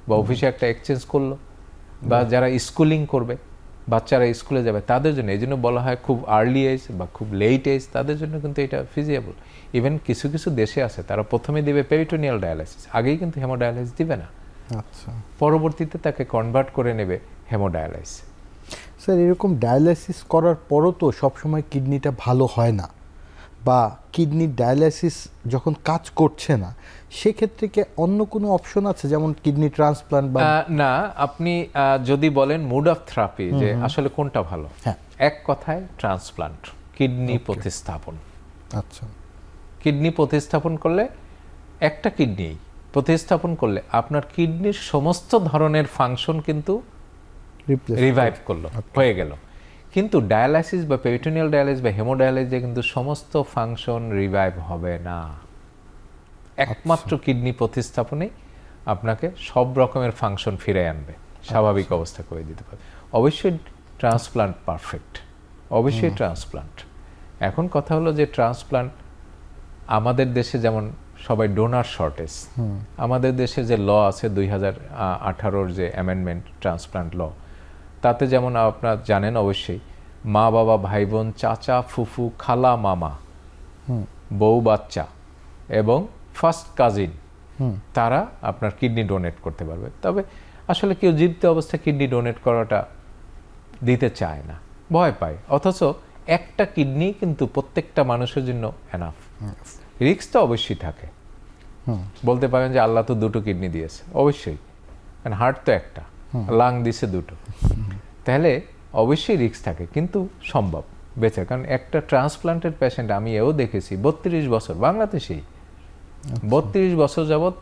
বা অফিসে একটা এক্সচেঞ্জ করলো, বা যারা স্কুলিং করবে, বাচ্চারা স্কুলে যাবে, তাদের জন্য, এই জন্য বলা হয় খুব আর্লি এজ বা খুব লেট এজ, তাদের জন্য কিন্তু এটা ফিজিয়েবল। ইভেন কিছু কিছু দেশে আছে তারা প্রথমে দিবে পেরিটোনিয়াল ডায়ালাইসিস, আগেই কিন্তু হেমোডায়ালাইসিস দিবে না, আচ্ছা, পরবর্তীতে তাকে কনভার্ট করে নেবে হেমোডায়ালাইসিস। স্যার এরকম ডায়ালাইসিস করার পরও তো সবসময় কিডনিটা ভালো হয় না, বা কিডনির ডায়ালাইসিস যখন কাজ করছে না, সেক্ষেত্রে কি অন্য কোনো অপশন আছে, যেমন কিডনি ট্রান্সপ্লান্ট? বা না, আপনি যদি বলেন মুড অফ থেরাপি যে আসলে কোনটা ভালো, এক কথায় ট্রান্সপ্লান্ট, কিডনি প্রতিস্থাপন। আচ্ছা, কিডনি প্রতিস্থাপন করলে, একটা কিডনি প্রতিস্থাপন করলে আপনার কিডনির সমস্ত ধরনের ফাংশন কিন্তু রিভাইভ করলো, হয়ে গেল। কিন্তু ডায়ালাইসিস বা পেরিটোনিয়াল ডায়ালাইসিস বা হেমোডায়ালাইসিসে কিন্তু সমস্ত ফাংশন রিভাইভ হবে না, একমাত্র কিডনি প্রতিস্থাপনেই আপনাকে সব রকমের ফাংশন ফিরে আনবে, স্বাভাবিক অবস্থা করে দিতে পারবে। অবশ্যই ট্রান্সপ্লান্ট পারফেক্ট, অবশ্যই ট্রান্সপ্লান্ট। এখন কথা হলো যে ট্রান্সপ্লান্ট আমাদের দেশে যেমন সবাই ডোনার শর্টেজ, আমাদের দেশে যে ল আছে 2018 যে অ্যামেন্ডমেন্ট ট্রান্সপ্লান্ট ল, তাতে যেমন আপনারা জানেন অবশ্যই, মা বাবা, ভাই বোন, চাচা, ফুফু, খালা, মামা, বউ, বাচ্চা এবং ফার্স্ট কাজিন, তারা আপনার কিডনি ডোনেট করতে পারবে। তবে আসলে কেউ জীবিত অবস্থায় কিডনি ডোনেট করাটা দিতে চায় না, ভয় পায়, অথচ একটা কিডনি কিন্তু প্রত্যেকটা মানুষের জন্য এনাফ। রিস্ক তো অবশ্যই থাকে, বলতে পারেন যে আল্লাহ তো দুটো কিডনি দিয়েছে, অবশ্যই, কারণ হার্ট তো একটা, লাং দিছে দুটো, তাহলে অবশ্যই রিস্ক থাকে, কিন্তু সম্ভব বেঁচে। কারণ একটা ট্রান্সপ্লান্টেড পেশেন্ট আমি এও দেখেছি 32 বছর বাংলাদেশেই, 32 বছর যাবৎ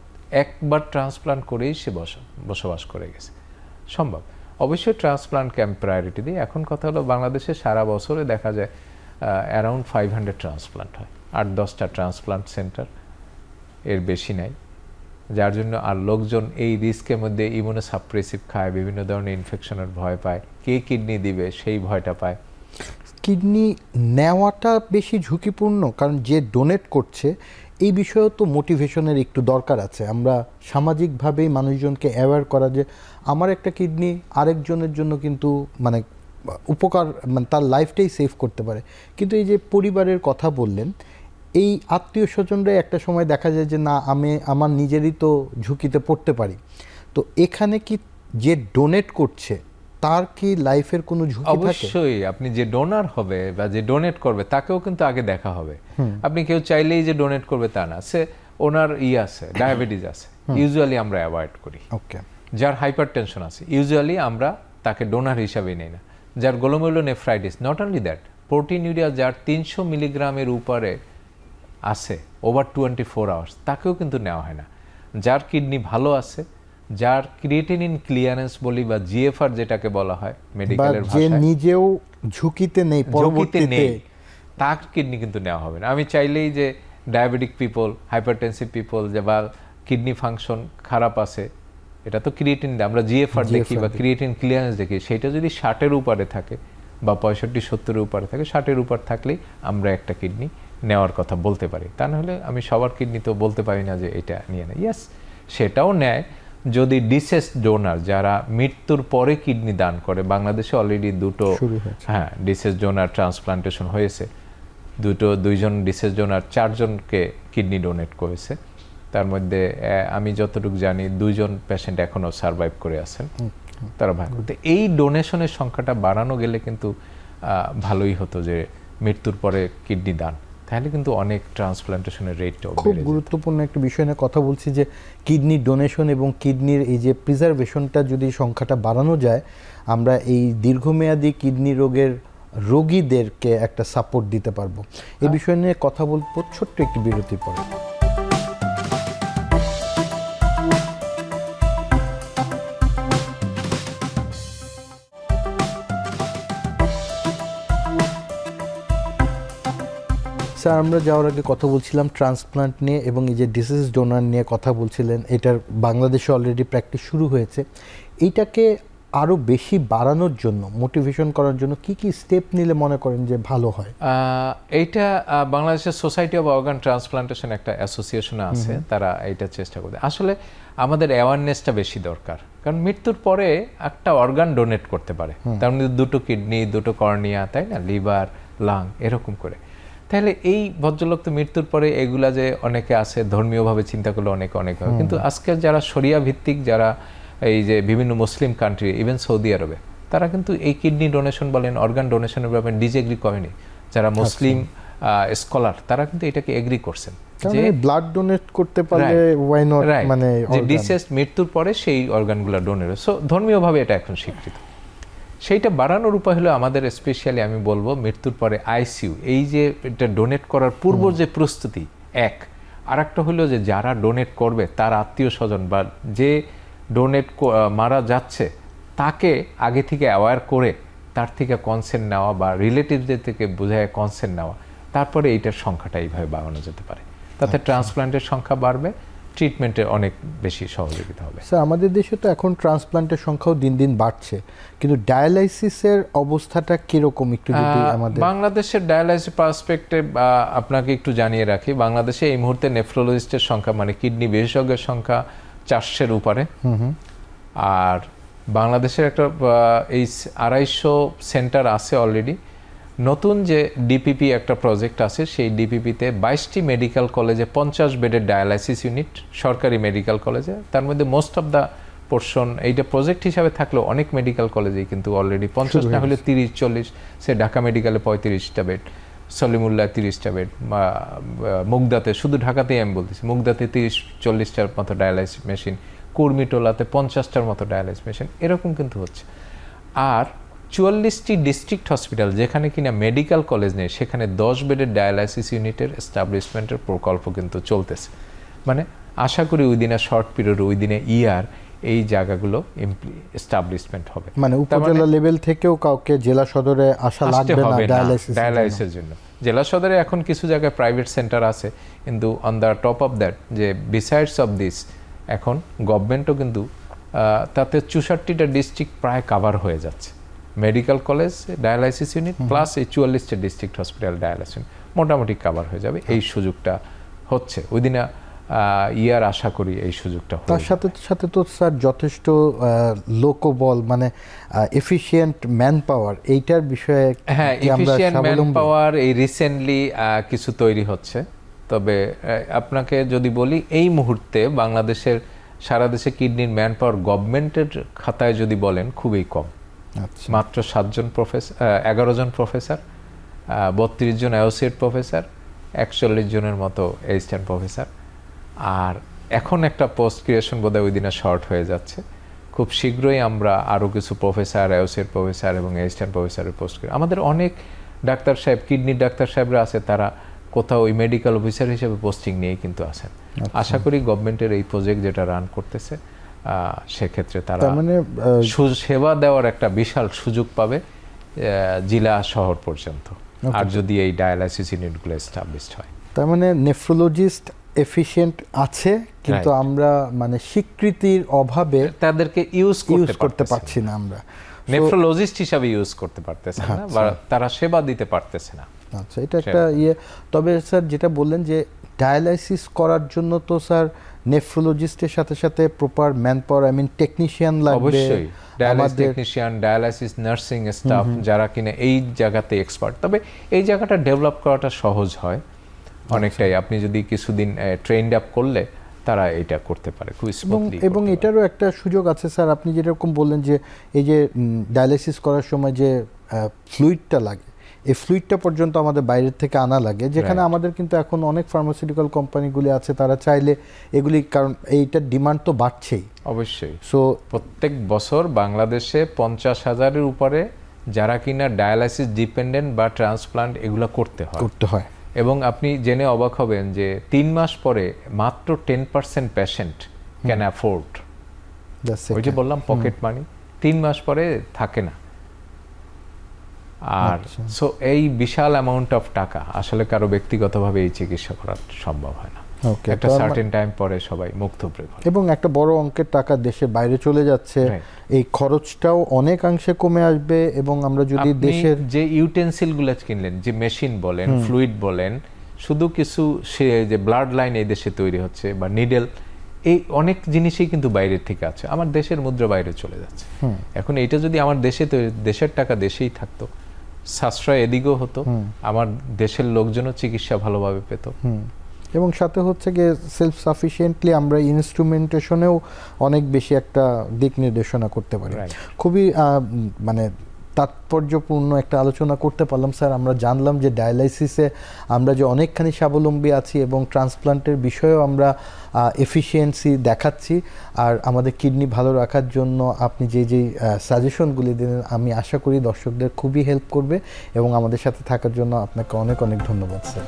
একবার ট্রান্সপ্লান্ট করেই সে বসবাস করে গেছে, সম্ভব। অবশ্যই ট্রান্সপ্লান্টকে আমি প্রায়োরিটি দিই। এখন কথা হলো বাংলাদেশে সারা বছরে দেখা যায় অ্যারাউন্ড 500 ট্রান্সপ্লান্ট হয়, 8-10টা ট্রান্সপ্লান্ট সেন্টার, এর বেশি নাই, যার জন্য আর লোকজন এই রিস্কের মধ্যে ইমিউনোসাপ্রেসিভ খায়, বিভিন্ন ধরনের ইনফেকশনের ভয় পায়, কে কিডনি দিবে সেই ভয়টা পায়। কিডনি নেওয়াটা বেশি ঝুঁকিপূর্ণ, কারণ যে ডোনেট করছে এই বিষয়েও তো মোটিভেশনের একটু দরকার আছে। আমরা সামাজিকভাবেই মানুষজনকে অ্যাওয়্যার করা যে আমার একটা কিডনি আরেকজনের জন্য কিন্তু মানে উপকার, মানে তার লাইফটাই সেভ করতে পারে। কিন্তু এই যে পরিবারের কথা বললেন, এই আত্মীয় স্বজনরাই একটা সময় দেখা যায় যে না, আমি আমার নিজেরই তো ঝুঁকিতে পড়তে পারি। তো এখানে কি যে ডোনেট করছে তার কি লাইফের কোনো ঝুঁকি থাকে? অবশ্যই, আপনি যে ডোনার হবে বা যে ডোনেট করবে তাকেও কিন্তু আগে দেখা হবে। আপনি কেউ চাইলেই যে ডোনেট করবে তা না, সে ওনার আছে, ডায়াবেটিস আছে, ইউজুয়ালি আমরা অ্যাভয়েড করি। ওকে, যার হাইপারটেনশন আছে ইউজুয়ালি আমরা তাকে ডোনার হিসাবে নেই না। যার glomerulonephritis, not only that, proteinuria যার 300 মিলিগ্রামের উপরে আছে ওভার 24 আওয়ার্স, তাকেও কিন্তু নেওয়া হয় না। যার কিডনি ভালো আছে, যার ক্রিয়েটিনিন ক্লিয়ারেন্স বলি বা জিএফআর যেটাকে বলা হয় মেডিকেলের ভাষায়, যে নিজেও ঝুঁকিতে নেই, পরবর্তীতে তার কিডনি কিন্তু নেওয়া হবে না। আমি চাইলেই যে ডায়াবেটিক পিপল, হাইপারটেনসিভ পিপল, যে বা কিডনি ফাংশন খারাপ আছে এটা তো ক্রিয়েটিন, আমরা জিএফআর দেখি বা ক্রিয়েটিন ক্লিয়ারেন্স দেখি, সেটা যদি 60-এর উপরে থাকে বা 65-70-এর উপরে থাকে, 60-এর উপর থাকলেই আমরা একটা কিডনি নেওয়ার কথা বলতে পারি। তা নাহলে আমি সবার কিডনি তো বলতে পারি না যে এটা নিয়ে নেয়। ইয়েস, সেটাও নেয় যদি ডিসেস ডোনার, যারা মৃত্যুর পরে কিডনি দান করে। বাংলাদেশে অলরেডি দুটো ডিসেস ডোনার ট্রান্সপ্লান্টেশন হয়েছে, দুইজন ডিসেস ডোনার 4জনকে কিডনি ডোনেট করেছে। তার মধ্যে আমি যতটুকু জানি 2জন পেশেন্ট এখনও সারভাইভ করে আছেন, তারা ভালো। এই ডোনেশনের সংখ্যাটা বাড়ানো গেলে কিন্তু ভালোই হতো, যে মৃত্যুর পরে কিডনি দান, তাহলে কিন্তু অনেক ট্রান্সপ্লান্টেশনের রেটটাও খুব গুরুত্বপূর্ণ একটা বিষয় নিয়ে কথা বলছি, যে কিডনি ডোনেশন এবং কিডনির এই যে প্রিজার্ভেশনটা যদি সংখ্যাটা বাড়ানো যায়, আমরা এই দীর্ঘমেয়াদী কিডনি রোগের রোগীদেরকে একটা সাপোর্ট দিতে পারবো। এই বিষয় নিয়ে কথা বলবো ছোট্ট একটি বিরতির পরে। স্যার, আমরা যাওয়ার আগে কথা বলছিলাম ট্রান্সপ্লান্ট নিয়ে এবং এই যে ডিসিজ ডোনার নিয়ে কথা বলছিলেন। এটার বাংলাদেশে অলরেডি প্র্যাকটিস শুরু হয়েছে। এইটাকে আরও বেশি বাড়ানোর জন্য, মোটিভেশন করার জন্য কি কি স্টেপ নিলে মনে করেন যে ভালো হয়? এইটা বাংলাদেশের সোসাইটি অফ অর্গান ট্রান্সপ্লান্টেশন একটা অ্যাসোসিয়েশন আছে, তারা এইটা চেষ্টা করে। আসলে আমাদের অ্যাওয়ারনেসটা বেশি দরকার, কারণ মৃত্যুর পরে একটা অর্গান ডোনেট করতে পারে, তার মধ্যে 2টো কিডনি, 2টো কর্নিয়া, তাই না, লিভার, লাং, এরকম করে। তাহলে এই ভদ্রলোক তো মৃত্যুর পরে এগুলা যে অনেকে আছে ধর্মীয়ভাবে চিন্তা করলে অনেক হয়, কিন্তু আজকে যারা শরিয়া ভিত্তিক, যারা এই যে বিভিন্ন মুসলিম কান্ট্রি, ইভেন সৌদি আরবে, তারা কিন্তু এই কিডনি ডোনেশন বলেন, অর্গান ডোনেশনের ব্যাপারে ডিসএগ্রি করেনি। যারা মুসলিম স্কলার, তারা কিন্তু এটাকে এগ্রি করছেন যে ব্লাড ডোনেট করতে পারলে ওয়াই নট, মানে যে ডিসেস মৃত্যুর পরে সেই অর্গানগুলো ডোনেট। সো ধর্মীয়ভাবে এটা এখন স্বীকৃত। সেইটা বাড়ানোর উপায় হলো আমাদের, স্পেশালি আমি বলবো মৃত্যুর পরে আইসিইউ, এই যে এটা ডোনেট করার পূর্ব যে প্রস্তুতি, আর একটা হলো যে যারা ডোনেট করবে তার আত্মীয় স্বজন বা যে ডোনেট মারা যাচ্ছে তাকে আগে থেকে অ্যাওয়্যার করে তার থেকে কনসেন্ট নেওয়া বা রিলেটিভদের থেকে বোঝায় কনসেন্ট নেওয়া, তারপরে এইটার সংখ্যাটা এইভাবে বাড়ানো যেতে পারে। তাতে ট্রান্সপ্লান্টের সংখ্যা বাড়বে, ট্রিটমেন্টের অনেক বেশি সহযোগিতা হবে। স্যার, আমাদের দেশে তো এখন ট্রান্সপ্লান্টের সংখ্যাও দিন দিন বাড়ছে, কিন্তু ডায়ালাইসিসের অবস্থাটা কিরকম একটু যদি আমাদের? বাংলাদেশের ডায়ালাইসিস পার্সপেক্টিভ আপনাকে একটু জানিয়ে রাখি, বাংলাদেশে এই মুহূর্তে নেফ্রোলজিস্টের সংখ্যা, মানে কিডনি বিশেষজ্ঞের সংখ্যা 400-এর উপরে। আর বাংলাদেশের একটা এই 250 সেন্টার আছে অলরেডি। নতুন যে ডিপিপি একটা প্রজেক্ট আছে, সেই ডিপিপিতে 22টি মেডিকেল কলেজে 50 বেডের ডায়ালাইসিস ইউনিট, সরকারি মেডিকেল কলেজে। তার মধ্যে মোস্ট অফ দ্য পোর্শন, এইটা প্রজেক্ট হিসাবে থাকলেও অনেক মেডিকেল কলেজেই কিন্তু অলরেডি 50 না হলে 30-40, সে ঢাকা মেডিকেলে 35টা বেড, সলিমুল্লাহ 30টা বেড, মুগদাতে, শুধু ঢাকাতেই আমি বলতেছি, মুগদাতে 30-40টার মতো ডায়ালাইসিস মেশিন, কুর্মিটোলাতে 50টার মতো ডায়ালাইসিস মেশিন, এরকম কিন্তু হচ্ছে। আর 44টি ডিস্ট্রিক্ট হসপিটাল যেখানে কিনা মেডিকেল কলেজ নেই, সেখানে 10 বেডের ডায়ালাইসিস ইউনিটের এস্টাবলিশমেন্টের প্রকল্প কিন্তু চলতেছে। মানে আশা করি ওই দিনে শর্ট পিরিয়ড, ওই দিনে এই জায়গাগুলো এস্টাবলিশমেন্ট হবে। মানে উপজেলা লেভেল থেকেও কাউকে জেলা সদরে আসা লাগবে না ডায়ালাইসিসের জন্য। জেলা সদরে এখন কিছু জায়গায় প্রাইভেট সেন্টার আছে, কিন্তু on the top of that, যে বিসাইডস অফ দিস, এখন গভর্নমেন্টও কিন্তু তাতে 64টা ডিস্ট্রিক্ট প্রায় কাভার হয়ে যাচ্ছে। Medical college dialysis unit plus এই 44টা ডিস্ট্রিক্ট হসপিটাল ডায়ালাইসিস মোটামুটি কাভার হয়ে যাবে। এই সুযোগটা হচ্ছে, ওই দিনে আশা করি এই সুযোগটা। তার সাথে সাথে তো স্যার যথেষ্ট লোকবল, মানে এফিশিয়েন্ট ম্যান পাওয়ার, এইটার বিষয়ে। হ্যাঁ, এফিশিয়েন্ট ম্যান পাওয়ার এই রিসেন্টলি কিছু তৈরি হচ্ছে। তবে আপনাকে যদি বলি, এই মুহূর্তে বাংলাদেশের সারা দেশে কিডনির ম্যান পাওয়ার গভর্নমেন্টের খাতায় যদি বলেন খুবই কম। মাত্র 11 জন প্রফেসর, 32 জন অ্যাসোসিয়েট প্রফেসর, 41 জনের মতো অ্যাসিস্ট্যান্ট প্রফেসর। আর এখন একটা পোস্ট ক্রিয়েশন বোধহয় ওই দিনে শর্ট হয়ে যাচ্ছে। খুব শীঘ্রই আমরা আরও কিছু প্রফেসর, অ্যাসোসিয়েট প্রফেসর এবং অ্যাসিস্ট্যান্ট প্রফেসরের পোস্ট করি। আমাদের অনেক ডাক্তার সাহেব, কিডনির ডাক্তার সাহেবরা আছে, তারা কোথাও ওই মেডিকেল অফিসার হিসেবে পোস্টিং নিয়েই কিন্তু আছেন। আশা করি গভর্নমেন্টের এই প্রজেক্ট যেটা রান করতেছে, সেক্ষেত্রে তারা মানে সেবা দেওয়ার একটা বিশাল সুযোগ পাবে জেলা শহর পর্যন্ত, আর যদি এই ডায়ালাইসিস ইউনিটগুলো এস্টাবলিশড হয়। তার মানে নেফ্রোলজিস্ট এফিশিয়েন্ট আছে, কিন্তু আমরা মানে স্বীকৃতির অভাবে তাদেরকে ইউজ করতে পারছি না আমরা। নেফ্রোলজিস্ট হিসাবে ইউজ করতে পারতেছে না, বা তারা সেবা দিতে পারতেছে না। আচ্ছা, এটা একটা তবে স্যার যেটা বললেন যে ডায়ালাইসিস করার জন্য তো স্যার নেফ্রোলজিস্টের সাথে সাথে proper man power, I mean technician লাগবে। অবশ্যই dialysis technician, dialysis nursing staff যারা কিনা এই জায়গাতে এক্সপার্ট। তবে এই জায়গাটা ডেভেলপ করাটা সহজ হয় অনেকটাই। আপনি যদি কিছুদিন ট্রেন্ড আপ করলে তারা এটা করতে পারে খুব স্মুথলি। এবং এটারও একটা সুযোগ আছে স্যার, আপনি যেরকম বললেন যে এই যে ডায়ালাইসিস করার সময় যে ফ্লুইডটা লাগে, এই ফ্লুইডটা পর্যন্ত আমাদের বাইরের থেকে আনা লাগে, যেখানে আমাদের কিন্তু এখন অনেক ফার্মাসিউটিক্যাল কোম্পানিগুলি আছে, তারা চাইলে এগুলি, কারণ এইটার ডিমান্ড তো বাড়ছেই অবশ্যই। সো প্রত্যেক বছর বাংলাদেশে 50,000-এর উপরে যারা কিনা ডায়ালাইসিস ডিপেন্ডেন্ট বা ট্রান্সপ্লান্ট এগুলো করতে হয়। এবং আপনি জেনে অবাক হবেন যে 3 মাস পরে মাত্র 10% পেশেন্ট ক্যান অ্যাফোর্ড। ওই যে বললাম পকেট মানি 3 মাস পরে থাকে না। আর সো এই বিশাল অ্যামাউন্ট অফ টাকা আসলে কারো ব্যক্তিগতভাবে এই চিকিৎসা করা সম্ভব হয় না। একটা সার্টেন টাইম পরে সবাই মুখ থুবড়ে পড়ে, এবং একটা বড় অঙ্কের টাকা দেশের বাইরে চলে যাচ্ছে, এই খরচটাও অনেকাংশে কমে আসবে। এবং আমরা যদি দেশের যে ইউটেন্সিলগুলো কিনলেন, যে মেশিন বলেন, ফ্লুইড বলেন, শুধু কিছু সে যে ব্লাড লাইন এই দেশে তৈরি হচ্ছে বা নিডেল, এই অনেক জিনিসই কিন্তু বাইরের থেকে আছে, আমার দেশের মুদ্রা বাইরে চলে যাচ্ছে। এখন এটা যদি আমার দেশে দেশের টাকা দেশেই থাকতো, সাশ্রয় এদিকেও হতো, আমার দেশের লোকজনও চিকিৎসা ভালোভাবে পেত। এবং সাথে হচ্ছে গিয়ে সেলফ সাফিসিয়েন্টলি আমরা ইনস্ট্রুমেন্টেশনেও অনেক বেশি একটা দিক নির্দেশনা করতে পারি। খুবই মানে তাৎপর্যপূর্ণ একটা আলোচনা করতে পারলাম স্যার। আমরা জানলাম যে ডায়ালাইসিসে আমরা যে অনেকখানি স্বাবলম্বী আছি, এবং ট্রান্সপ্লান্টের বিষয়েও আমরা এফিসিয়েন্সি দেখাচ্ছি। আর আমাদের কিডনি ভালো রাখার জন্য আপনি যে সাজেশনগুলি দিলেন, আমি আশা করি দর্শকদের খুবই হেল্প করবে। এবং আমাদের সাথে থাকার জন্য আপনাকে অনেক অনেক ধন্যবাদ স্যার।